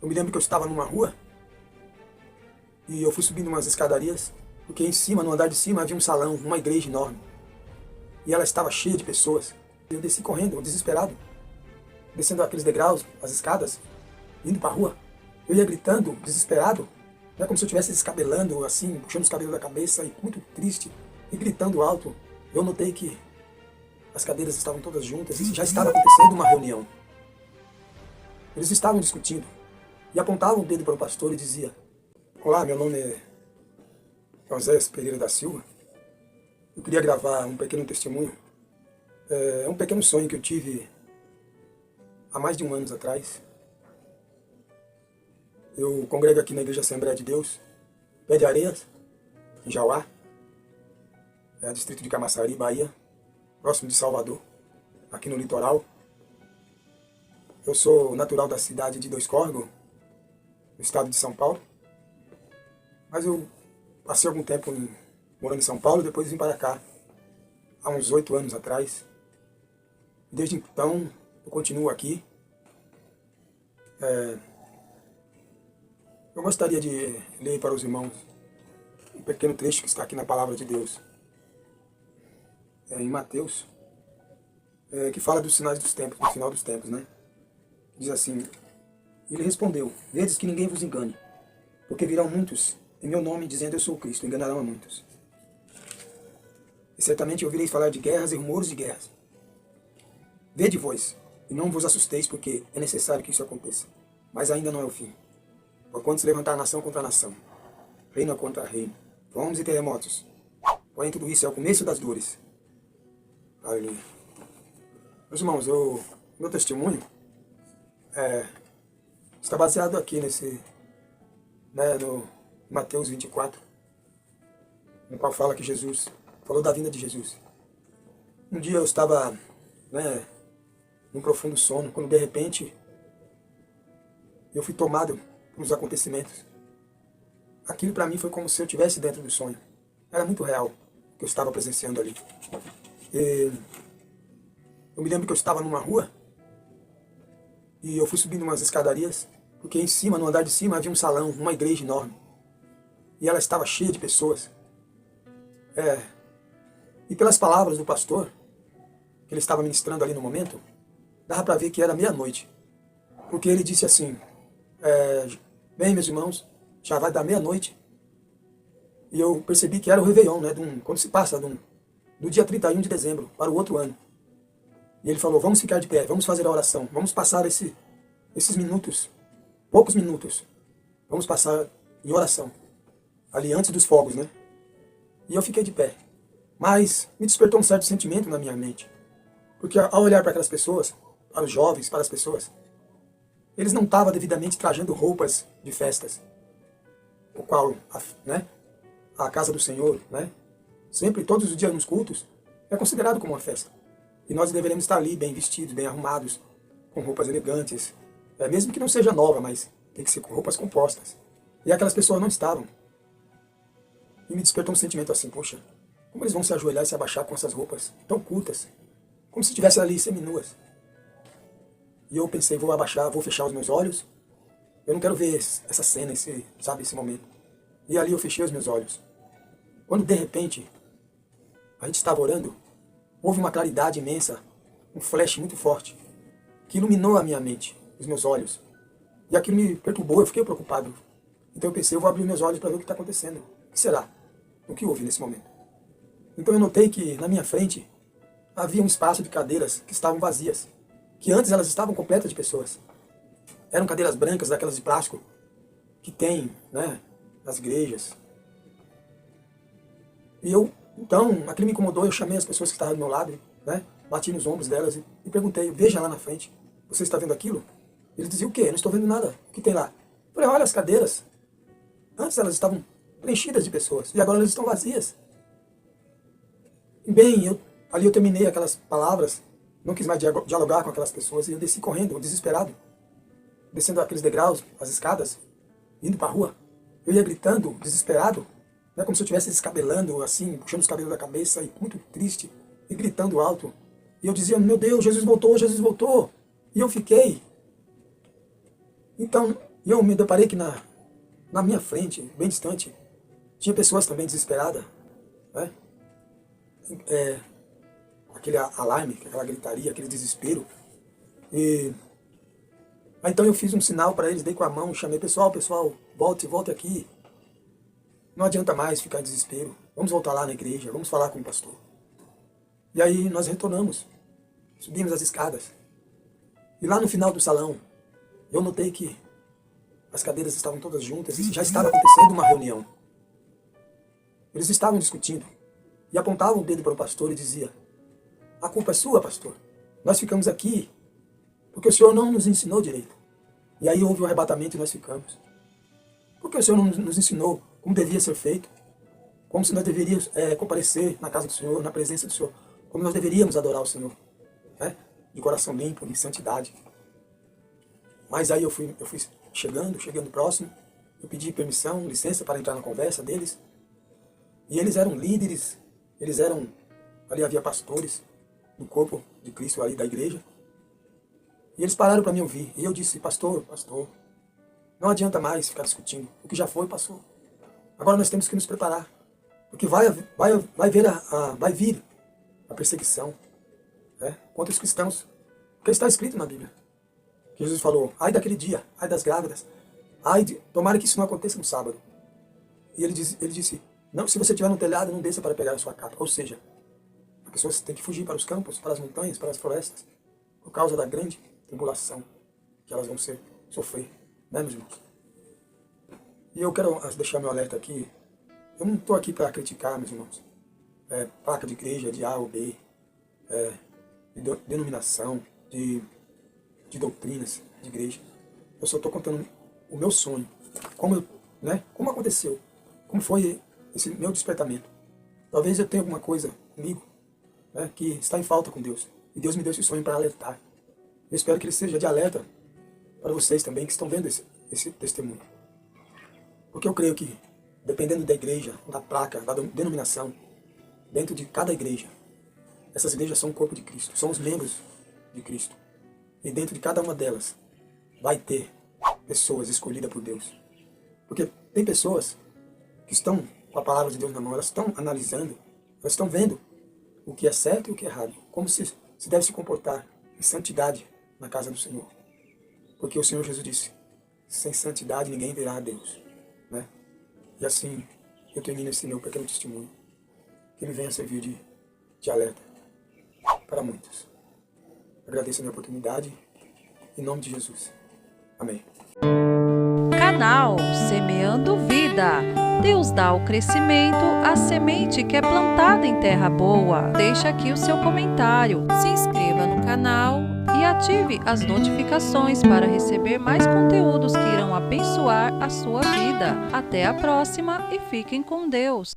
Eu me lembro que eu estava numa rua e eu fui subindo umas escadarias, porque em cima, no andar de cima, havia um salão, uma igreja enorme. E ela estava cheia de pessoas. Eu desci correndo, desesperado, descendo aqueles degraus, as escadas, indo para a rua. Eu ia gritando, desesperado, né, como se eu estivesse descabelando, assim, puxando os cabelos da cabeça, e muito triste, e gritando alto. Eu notei que as cadeiras estavam todas juntas e já estava acontecendo uma reunião. Eles estavam discutindo e apontavam o dedo para o pastor e dizia: "Olá, meu nome é José Pereira da Silva. Eu queria gravar um pequeno testemunho. É um pequeno sonho que eu tive há mais de um ano atrás. Eu congrego aqui na Igreja Assembleia de Deus, Pé de Areias, em Jauá, distrito de Camaçari, Bahia, próximo de Salvador, aqui no litoral. Eu sou natural da cidade de Dois Córregos, no estado de São Paulo, mas eu passei algum tempo morando em São Paulo e depois vim para cá, há uns 8 anos atrás. Desde então, eu continuo aqui. Eu gostaria de ler para os irmãos um pequeno trecho que está aqui na Palavra de Deus, em Mateus, que fala dos sinais dos tempos, do final dos tempos, né? Diz assim: ele respondeu: vedes que ninguém vos engane, porque virão muitos em meu nome, dizendo eu sou o Cristo, enganarão a muitos. E certamente ouvireis falar de guerras e rumores de guerras. Vede vós, e não vos assusteis, porque é necessário que isso aconteça. Mas ainda não é o fim. Porquanto se levantar nação contra nação, reino contra reino, fomes e terremotos. Porém tudo isso é o começo das dores. Aleluia. Meus irmãos, meu testemunho está baseado aqui no Mateus 24, no qual fala que Jesus falou da vinda de Jesus. Um dia eu estava, num profundo sono, quando de repente eu fui tomado pelos acontecimentos. Aquilo para mim foi como se eu estivesse dentro do sonho. Era muito real o que eu estava presenciando ali. E eu me lembro que eu estava numa rua e eu fui subindo umas escadarias, porque em cima, no andar de cima, havia um salão, uma igreja enorme. E ela estava cheia de pessoas. E pelas palavras do pastor, que ele estava ministrando ali no momento, dava para ver que era meia-noite. Porque ele disse assim: bem, meus irmãos, já vai dar meia-noite. E eu percebi que era o Réveillon, quando se passa do dia 31 de dezembro para o outro ano. E ele falou: vamos ficar de pé, vamos fazer a oração, vamos passar esses minutos, poucos minutos, vamos passar em oração, ali antes dos fogos, né? E eu fiquei de pé. Mas me despertou um certo sentimento na minha mente. Porque ao olhar para aquelas pessoas, para os jovens, para as pessoas, eles não estavam devidamente trajando roupas de festas, o qual, a casa do Senhor, sempre, todos os dias nos cultos, é considerado como uma festa. E nós deveremos estar ali bem vestidos, bem arrumados, com roupas elegantes, mesmo que não seja nova, mas tem que ser com roupas compostas. E aquelas pessoas não estavam. E me despertou um sentimento assim: poxa, como eles vão se ajoelhar e se abaixar com essas roupas tão curtas, como se estivessem ali seminuas. E eu pensei: vou abaixar, vou fechar os meus olhos. Eu não quero ver essa cena, esse momento. E ali eu fechei os meus olhos. Quando de repente a gente estava orando, houve uma claridade imensa, um flash muito forte, que iluminou a minha mente, os meus olhos. E aquilo me perturbou, eu fiquei preocupado. Então eu pensei: eu vou abrir meus olhos para ver o que está acontecendo. O que será? O que houve nesse momento? Então eu notei que na minha frente havia um espaço de cadeiras que estavam vazias, que antes elas estavam completas de pessoas. Eram cadeiras brancas, daquelas de plástico, que tem, nas igrejas. E então, aquilo me incomodou, eu chamei as pessoas que estavam do meu lado, bati nos ombros delas e perguntei: veja lá na frente, você está vendo aquilo? Eles diziam: o quê? Eu não estou vendo nada. O que tem lá? Eu falei: olha as cadeiras. Antes elas estavam preenchidas de pessoas, e agora elas estão vazias. Bem, ali eu terminei aquelas palavras, não quis mais dialogar com aquelas pessoas, e eu desci correndo, desesperado, descendo aqueles degraus, as escadas, indo para a rua. Eu ia gritando, desesperado, como se eu estivesse descabelando, assim, puxando os cabelos da cabeça, e muito triste, e gritando alto. E eu dizia: meu Deus, Jesus voltou, Jesus voltou. E eu fiquei. Então, E eu me deparei que na minha frente, bem distante, tinha pessoas também desesperadas, né? Aquele alarme, aquela gritaria, aquele desespero. E aí, então eu fiz um sinal para eles, dei com a mão, chamei, pessoal, volte aqui. Não adianta mais ficar em desespero. Vamos voltar lá na igreja, vamos falar com o pastor. E aí nós retornamos, subimos as escadas. E lá no final do salão, eu notei que as cadeiras estavam todas juntas e já estava acontecendo uma reunião. Eles estavam discutindo e apontavam o dedo para o pastor e dizia: a culpa é sua, pastor. Nós ficamos aqui porque o senhor não nos ensinou direito. E aí houve um arrebatamento e nós ficamos. Porque o senhor não nos ensinou como devia ser feito, como se nós deveríamos comparecer na casa do Senhor, na presença do Senhor, como nós deveríamos adorar o Senhor, né? De coração limpo, em santidade. Mas aí eu fui chegando próximo, eu pedi permissão, licença para entrar na conversa deles. E eles eram líderes, ali havia pastores do corpo de Cristo ali da igreja. E eles pararam para me ouvir. E eu disse: pastor, não adianta mais ficar discutindo. O que já foi, passou. Agora nós temos que nos preparar. Porque vai vir a perseguição, né, contra os cristãos. Porque está escrito na Bíblia. Que Jesus falou: ai daquele dia, ai das grávidas, tomara que isso não aconteça no sábado. E ele disse: não, se você estiver no telhado, não desça para pegar a sua capa. Ou seja, as pessoas têm que fugir para os campos, para as montanhas, para as florestas, por causa da grande tribulação que elas vão sofrer, né, meus irmãos? E eu quero deixar meu alerta aqui. Eu não estou aqui para criticar, meus irmãos, placa de igreja de A ou B, de denominação, de doutrinas de igreja. Eu só estou contando o meu sonho, como aconteceu, como foi esse meu despertamento. Talvez eu tenha alguma coisa comigo, né, que está em falta com Deus. E Deus me deu esse sonho para alertar. Eu espero que ele seja de alerta para vocês também que estão vendo esse testemunho. Porque eu creio que, dependendo da igreja, da placa, da denominação, dentro de cada igreja, essas igrejas são o corpo de Cristo, são os membros de Cristo. E dentro de cada uma delas vai ter pessoas escolhidas por Deus. Porque tem pessoas que estão com a palavra de Deus na mão, elas estão analisando, elas estão vendo o que é certo e o que é errado, como se deve se comportar em santidade na casa do Senhor. Porque o Senhor Jesus disse: sem santidade ninguém verá a Deus, né? E assim eu termino esse meu pequeno testemunho, que ele venha servir de alerta para muitos. Agradeço a minha oportunidade, em nome de Jesus. Amém. Canal Semeando Vida. Deus dá o crescimento à semente que é plantada em terra boa. Deixe aqui o seu comentário, se inscreva no canal e ative as notificações para receber mais conteúdos que irão abençoar a sua vida. Até a próxima e fiquem com Deus.